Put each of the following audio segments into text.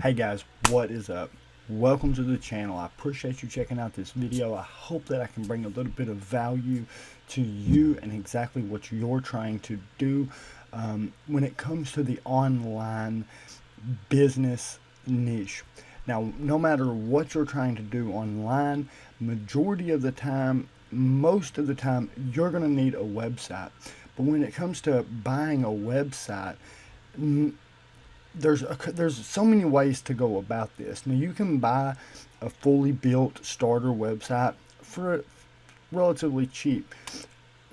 Hey guys, what is up? Welcome to the channel. I appreciate you checking out this video. I hope that I can bring a little bit of value to you and exactly what you're trying to do when it comes to the online business niche. Now, no matter what you're trying to do online, majority of the time, most of the time, you're going to need a website. But when it comes to buying a website, there's so many ways to go about this. Now, you can buy a fully built starter website for relatively cheap.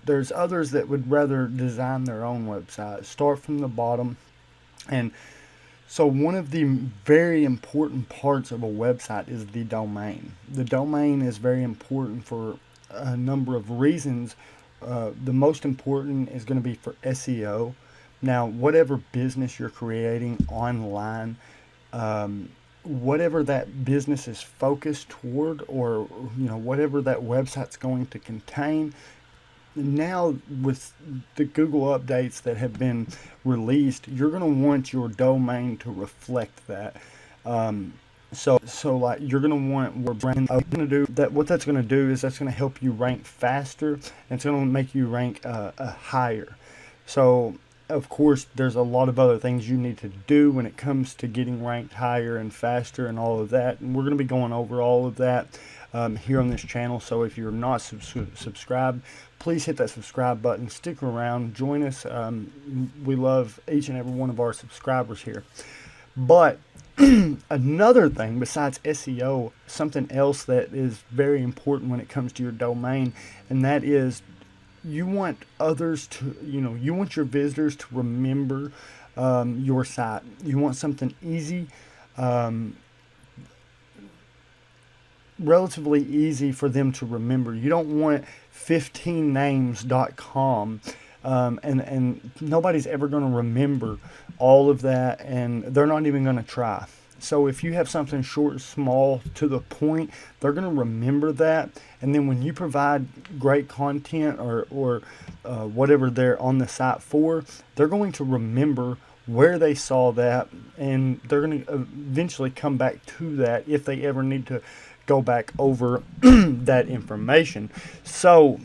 There's others that would rather design their own website, start from the bottom. And so one of the very important parts of a website is the domain. The domain is very important for a number of reasons. The most important is going to be for SEO. Now, whatever business you're creating online, whatever that business is focused toward, or whatever that website's going to contain, now with the Google updates that have been released, you're going to want your domain to reflect that. So like you're going to want your brand going to do that. What that's going to do is that's going to help you rank faster, and it's going to make you rank higher. So of course, there's a lot of other things you need to do when it comes to getting ranked higher and faster and all of that. And we're going to be going over all of that here on this channel. So if you're not subscribed, please hit that subscribe button. Stick around. Join us. We love each and every one of our subscribers here. But another thing besides SEO, something else that is very important when it comes to your domain, and that is you want others to, you want your visitors to remember your site. You want something easy, relatively easy for them to remember. You don't want 15names.com and nobody's ever going to remember all of that, and they're not even going to try. So if you have something short, small, to the point, they're going to remember that. And then when you provide great content or whatever they're on the site for, they're going to remember where they saw that, and they're going to eventually come back to that if they ever need to go back over that information. So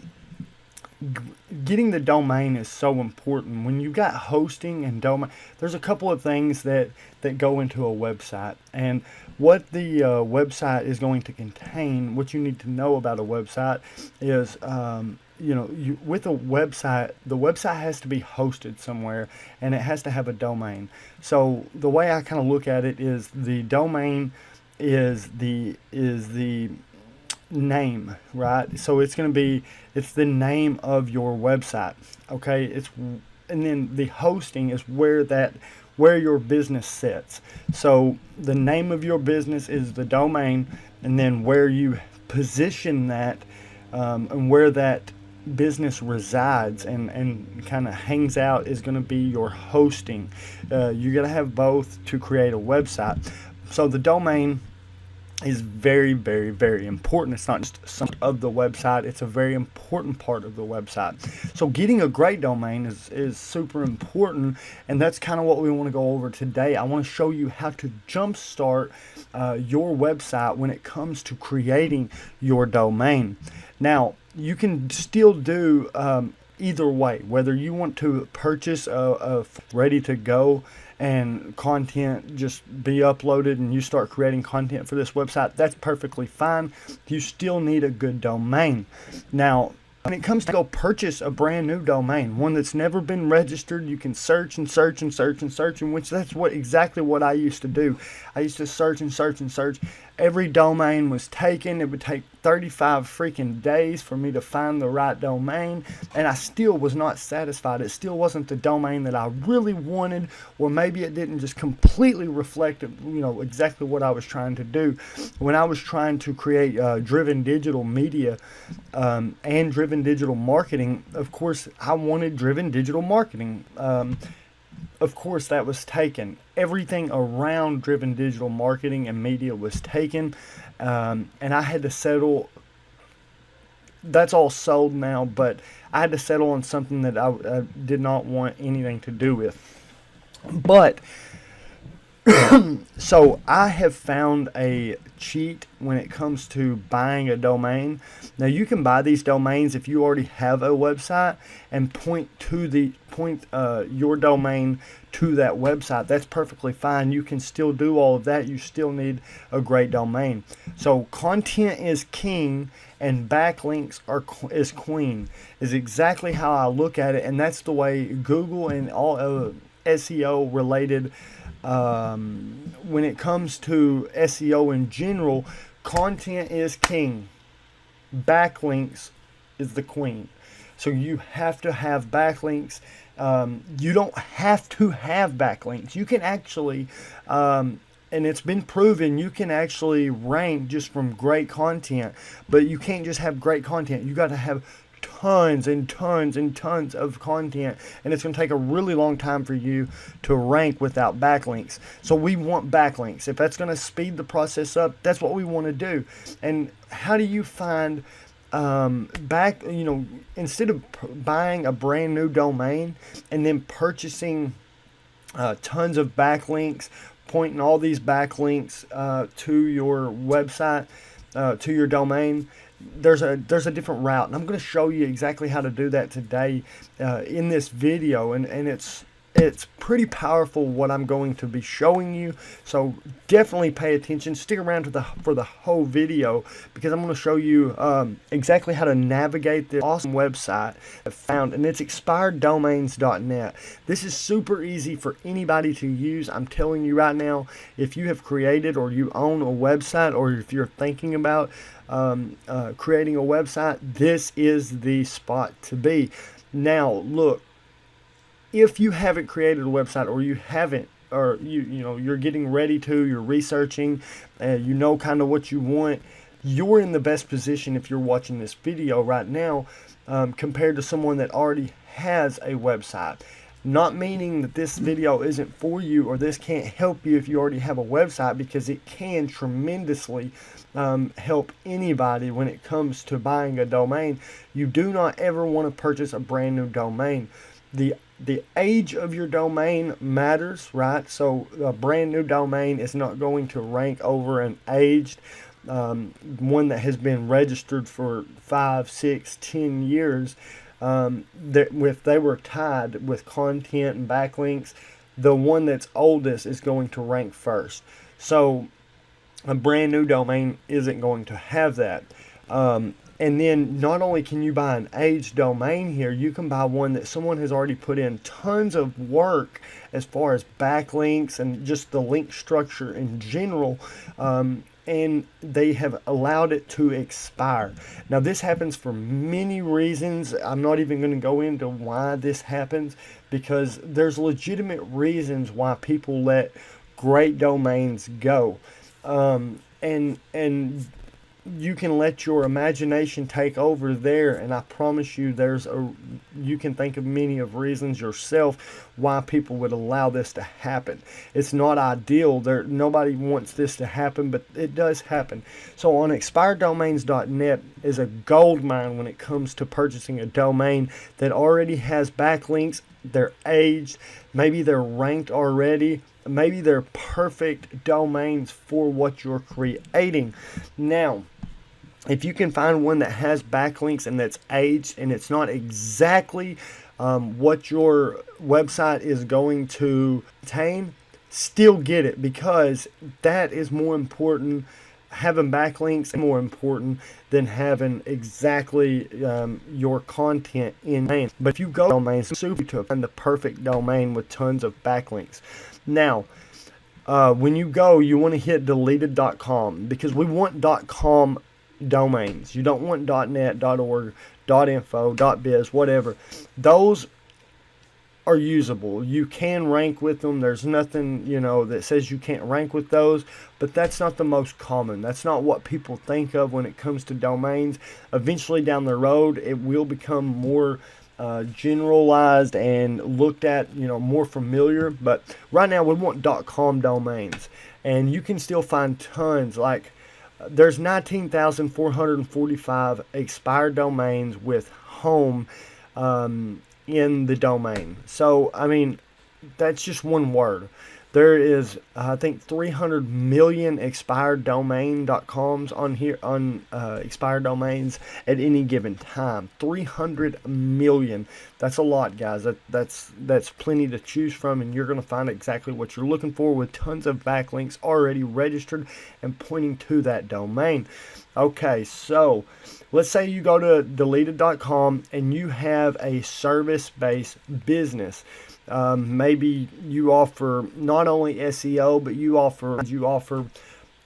getting the domain is so important. When you've got hosting and domain, there's a couple of things that go into a website, and what the website is going to contain. What you need to know about a website is with a website, the website has to be hosted somewhere, and it has to have a domain. So the way I kind of look at it is the domain is the name, right? So it's going to be, it's the name of your website, okay? And then the hosting is where your business sits. So the name of your business is the domain, and then where you position that and where that business resides and kind of hangs out is going to be your hosting. You got to have both to create a website. So the domain is very, very, very important. It's not just some of the website, it's a very important part of the website. So getting a great domain is super important, and that's kind of what we want to go over today. I want to show you how to jumpstart your website when it comes to creating your domain. Now, you can still do either way, whether you want to purchase a ready to go and content just be uploaded and you start creating content for this website, that's perfectly fine. You still need a good domain. Now, when it comes to go purchase a brand new domain, one that's never been registered, you can search and search and search and search, and which that's exactly what I used to do. I used to search and search and search. Every domain was taken. It would take 35 freaking days for me to find the right domain, and I still was not satisfied. It still wasn't the domain that I really wanted, or maybe it didn't just completely reflect exactly what I was trying to do. When I was trying to create driven digital media and driven digital marketing, of course I wanted driven digital marketing. Of course that was taken. Everything around driven digital marketing and media was taken, and I had to settle. That's all sold now, but I had to settle on something that I did not want anything to do with. But So I have found a cheat when it comes to buying a domain. Now you can buy these domains if you already have a website and point your domain to that website. That's perfectly fine. You can still do all of that. You still need a great domain. So content is king and backlinks is queen, is exactly how I look at it, and that's the way Google and all SEO related, when it comes to SEO in general, content is king, backlinks is the queen. So you have to have backlinks. You don't have to have backlinks. You can actually, and it's been proven, you can actually rank just from great content, but you can't just have great content. You got to have tons and tons and tons of content, and it's going to take a really long time for you to rank without backlinks. So we want backlinks. If that's going to speed the process up, that's what we want to do. And how do you find instead of buying a brand new domain and then purchasing tons of backlinks, pointing all these backlinks to your website, to your domain, there's a different route, and I'm going to show you exactly how to do that today in this video, and it's pretty powerful what I'm going to be showing you. So definitely pay attention. Stick around for the whole video, because I'm going to show you exactly how to navigate this awesome website I found, and it's expireddomains.net. This is super easy for anybody to use. I'm telling you right now, if you have created or you own a website, or if you're thinking about creating a website, this is the spot to be. Now look, if you haven't created a website, or you haven't, or you're getting ready to, you're researching, kind of what you want, you're in the best position if you're watching this video right now, compared to someone that already has a website. Not meaning that this video isn't for you, or this can't help you if you already have a website, because it can tremendously help anybody when it comes to buying a domain. You do not ever want to purchase a brand new domain. The age of your domain matters, right? So a brand new domain is not going to rank over an aged one that has been registered for 5, 6, 10 years. If they were tied with content and backlinks, the one that's oldest is going to rank first. So a brand new domain isn't going to have that. And then not only can you buy an aged domain here, you can buy one that someone has already put in tons of work as far as backlinks and just the link structure in general, and they have allowed it to expire. Now this happens for many reasons. I'm not even going to go into why this happens, because there's legitimate reasons why people let great domains go. And you can let your imagination take over there, and I promise you you can think of many of reasons yourself why people would allow this to happen. It's not ideal. Nobody wants this to happen, but it does happen. So on expireddomains.net is a gold mine when it comes to purchasing a domain that already has backlinks, they're aged, maybe they're ranked already, maybe they're perfect domains for what you're creating. Now, if you can find one that has backlinks and that's aged and it's not exactly what your website is going to contain, still get it, because that is more important. Having backlinks is more important than having exactly your content in domain. But if you go to domains, super to find the perfect domain with tons of backlinks. Now, when you go, you want to hit deleted.com, because we want .com domains. You don't want .net, .org, .info, .biz, whatever. Those are usable. You can rank with them. There's nothing, that says you can't rank with those, but that's not the most common. That's not what people think of when it comes to domains. Eventually down the road, it will become more generalized and looked at, more familiar, but right now we want .com domains, and you can still find tons. Like, there's 19,445 expired domains with home in the domain. So, I mean, that's just one word. There is, I think, 300 million expired domain.coms on here, on expired domains at any given time. 300 million. That's a lot, guys. That's plenty to choose from, and you're going to find exactly what you're looking for with tons of backlinks already registered and pointing to that domain. Okay, so let's say you go to deleted.com and you have a service-based business. Maybe you offer not only SEO, but you offer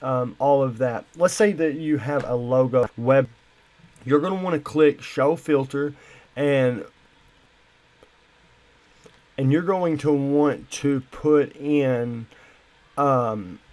all of that. Let's say that you have a logo web. You're going to want to click Show Filter, and you're going to want to put in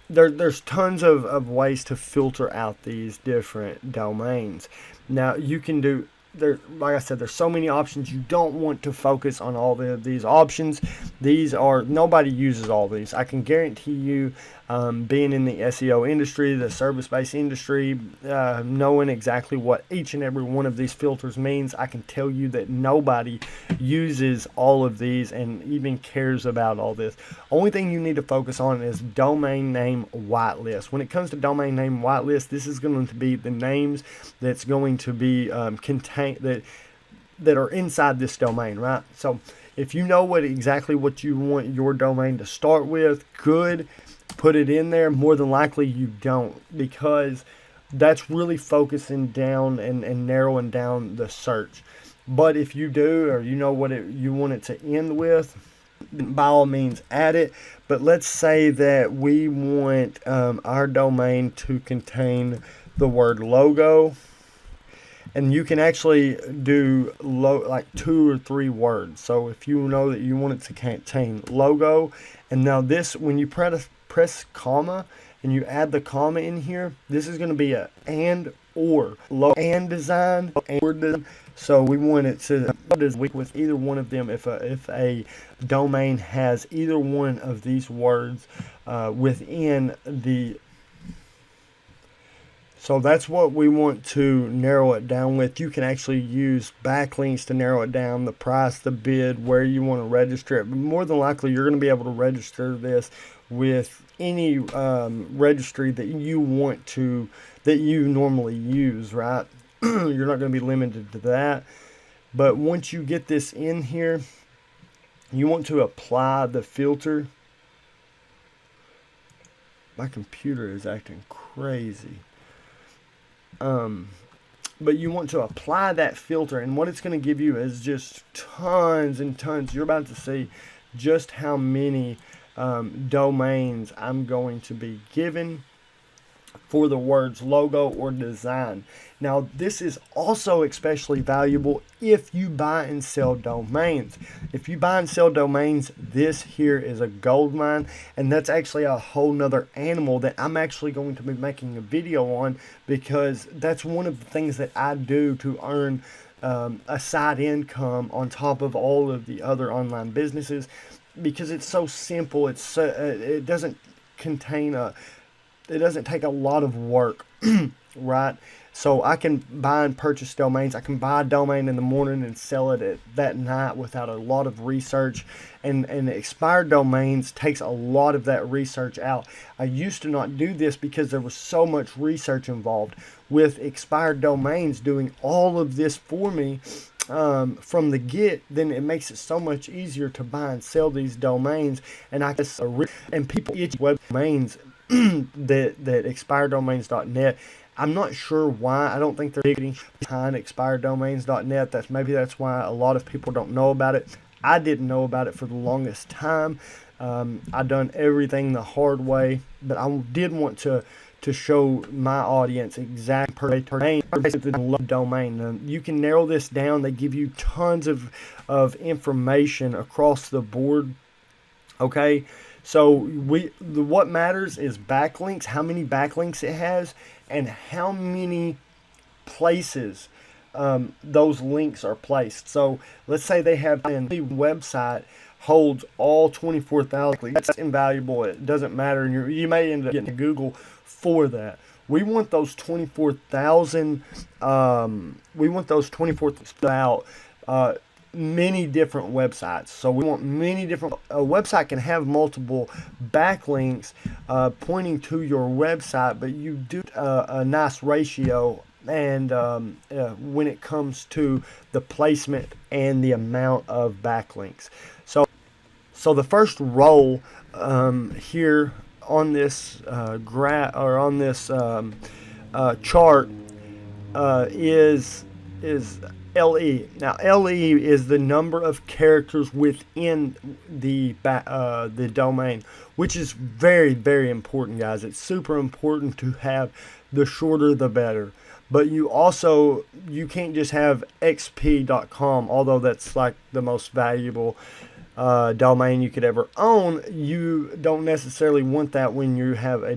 there's tons of ways to filter out these different domains. Now you can do there, like I said, there's so many options. You don't want to focus on all these options. Nobody uses all these. I can guarantee you, being in the SEO industry, the service-based industry, knowing exactly what each and every one of these filters means, I can tell you that nobody uses all of these and even cares about all this. Only thing you need to focus on is domain name whitelist. When it comes to domain name whitelist, this is going to be the names that's going to be contained that are inside this domain, right? So if you know exactly what you want your domain to start with, good, put it in there. More than likely you don't, because that's really focusing down and narrowing down the search. But if you do, or you know what you want it to end with, by all means add it. But let's say that we want our domain to contain the word logo. And you can actually do like 2 or 3 words. So if you know that you want it to contain logo, and now this, when you press comma and you add the comma in here, this is going to be a and or logo and design and or design. So we want it to with either one of them. If a domain has either one of these words within the. So that's what we want to narrow it down with. You can actually use backlinks to narrow it down, the price, the bid, where you want to register it. But more than likely, you're going to be able to register this with any registry that you want to, that you normally use, right? You're not going to be limited to that. But once you get this in here, you want to apply the filter. My computer is acting crazy. But you want to apply that filter, and what it's going to give you is just tons and tons. You're about to see just how many domains I'm going to be given for the words logo or design. Now, this is also especially valuable if you buy and sell domains. If you buy and sell domains, this here is a gold mine, and that's actually a whole nother animal that I'm actually going to be making a video on, because that's one of the things that I do to earn a side income on top of all of the other online businesses, because it's so simple. It doesn't take a lot of work, right? So I can buy and purchase domains. I can buy a domain in the morning and sell it that night without a lot of research. And expired domains takes a lot of that research out. I used to not do this because there was so much research involved. With expired domains doing all of this for me from the get, then it makes it so much easier to buy and sell these domains. And I guess and people itch web domains that expireddomains.net. I'm not sure why. I don't think they're getting behind expireddomains.net. That's why a lot of people don't know about it. I didn't know about it for the longest time. I done everything the hard way, but I did want to show my audience exact per domain. You can narrow this down. They give you tons of information across the board. Okay. So what matters is backlinks, how many backlinks it has, and how many places those links are placed. So let's say they have a website holds all 24,000. That's invaluable. It doesn't matter, and you may end up getting to Google for that. We want those 24,000. We want those 24,000 out. many different websites. So we want many different, a website can have multiple backlinks pointing to your website, but you do a nice ratio and when it comes to the placement and the amount of backlinks. So the first row here on this graph or on this chart is LE. Now LE is the number of characters within the domain, which is very, very important, guys. It's super important to have the shorter the better. But you can't just have xp.com, although that's like the most valuable domain you could ever own. You don't necessarily want that when you have a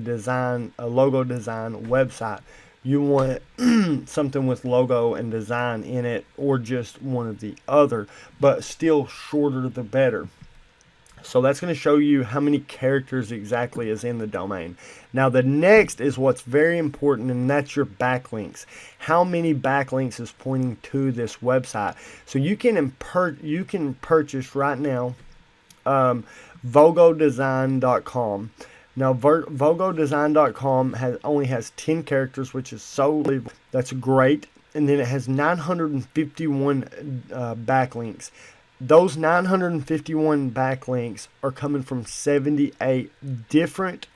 logo design website. You want something with logo and design in it, or just one of the other, but still shorter the better. So that's going to show you how many characters exactly is in the domain. Now the next is what's very important, and that's your backlinks. How many backlinks is pointing to this website? So you can purchase right now vogodesign.com. Now vogodesign.com only has 10 characters, which is that's great. And then it has 951 backlinks. Those 951 backlinks are coming from 78 different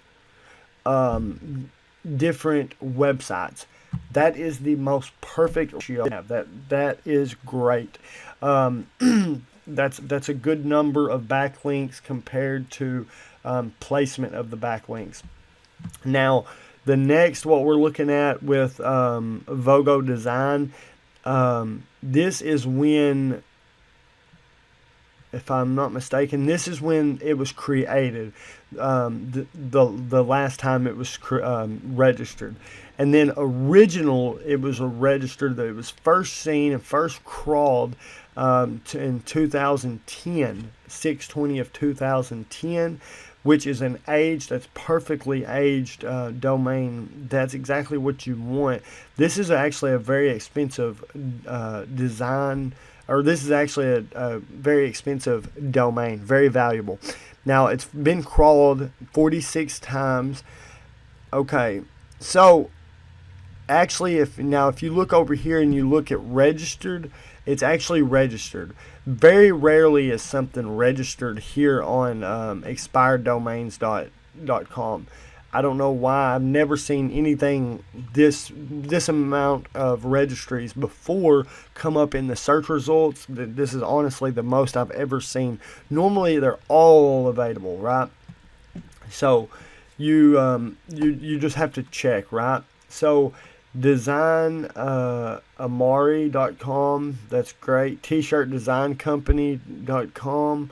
websites. That is the most perfect ratio. That is great. That's a good number of backlinks compared to placement of the backlinks. Now, the next, what we're looking at with Vogo Design, this is when, if I'm not mistaken, this is when it was created, the last time it was registered. And then it was registered that it was first seen and first crawled in 2010, 6/20 of 2010, which is an that's perfectly aged domain. That's exactly what you want. This is actually a very expensive design, or this is actually a very expensive domain, very valuable. Now it's been crawled 46 times. Okay, so actually, if you look over here and you look at registered, it's actually registered. Very rarely is something registered here on expireddomains.com. I don't know why. I've never seen anything this amount of registries before come up in the search results. This is honestly the most I've ever seen. Normally they're all available, right? So you just have to check, right? So amari.com, that's great. T-shirtdesigncompany.com,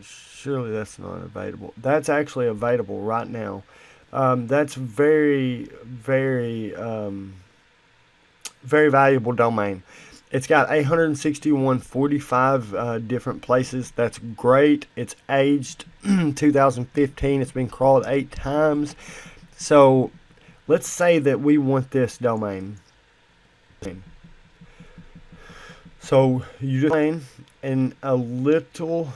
surely that's not available. That's actually available right now. That's very, very, very valuable domain. It's got 861.45 different places. That's great. It's aged 2015. It's been crawled 8 times. So let's say that we want this domain. So you just and a little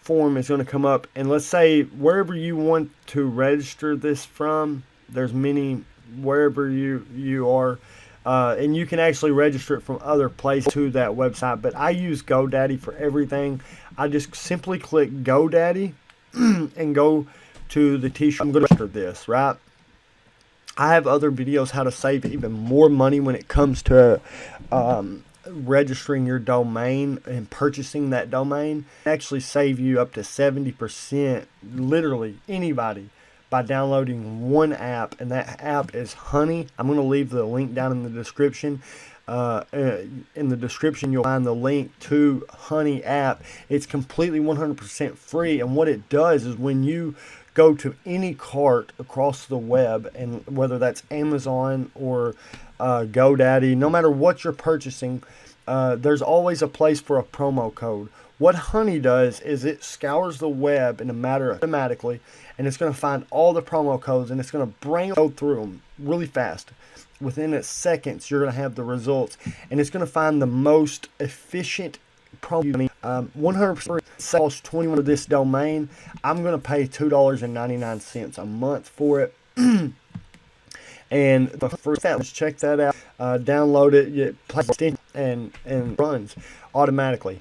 form is going to come up, and let's say wherever you want to register this from, there's many wherever you are, and you can actually register it from other places to that website, but I use GoDaddy for everything. I just simply click GoDaddy and go to the T-shirt. I'm going to register this, right? I have other videos how to save even more money when it comes to registering your domain and purchasing that domain. Actually save you up to 70%, literally anybody, by downloading one app, and that app is Honey. I'm going to leave the link down in the description. In the description you'll find the link to Honey app. It's completely 100% free, and what it does is when you go to any cart across the web, and whether that's Amazon or GoDaddy, no matter what you're purchasing, there's always a place for a promo code. What Honey does is it scours the web in a matter of automatically, and it's going to find all the promo codes, and it's going to go through them really fast. Within seconds, you're going to have the results, and it's going to find the most efficient probably 100% sales 21 for this domain. I'm going to pay $2.99 a month for it. And the first that, let's check that out. Download it, you play it, and runs automatically.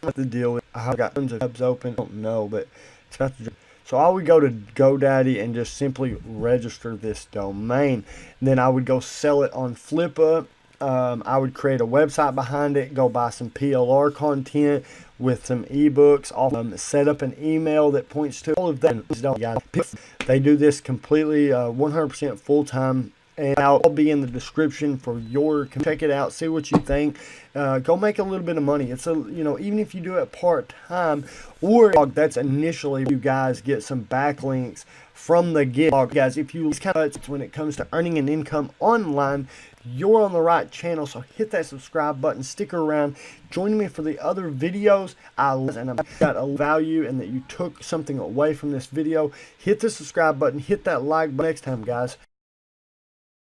What the deal is, I've got tons of tabs open. I don't know, but it's about to. So I would go to GoDaddy and just simply register this domain. And then I would go sell it on Flippa. I would create a website behind it, go buy some PLR content with some ebooks, set up an email that points to all of that. They do this completely 100% full-time, and I'll be in the description for your. Check it out, see what you think. Go make a little bit of money. It's even if you do it part-time, or that's initially you guys get some backlinks from the gig. Guys, if you kind of when it comes to earning an income online, you're on the right channel. So hit that subscribe button, stick around, join me for the other videos. And I've got a value and that you took something away from this video. Hit the subscribe button, hit that like button. Next time, guys.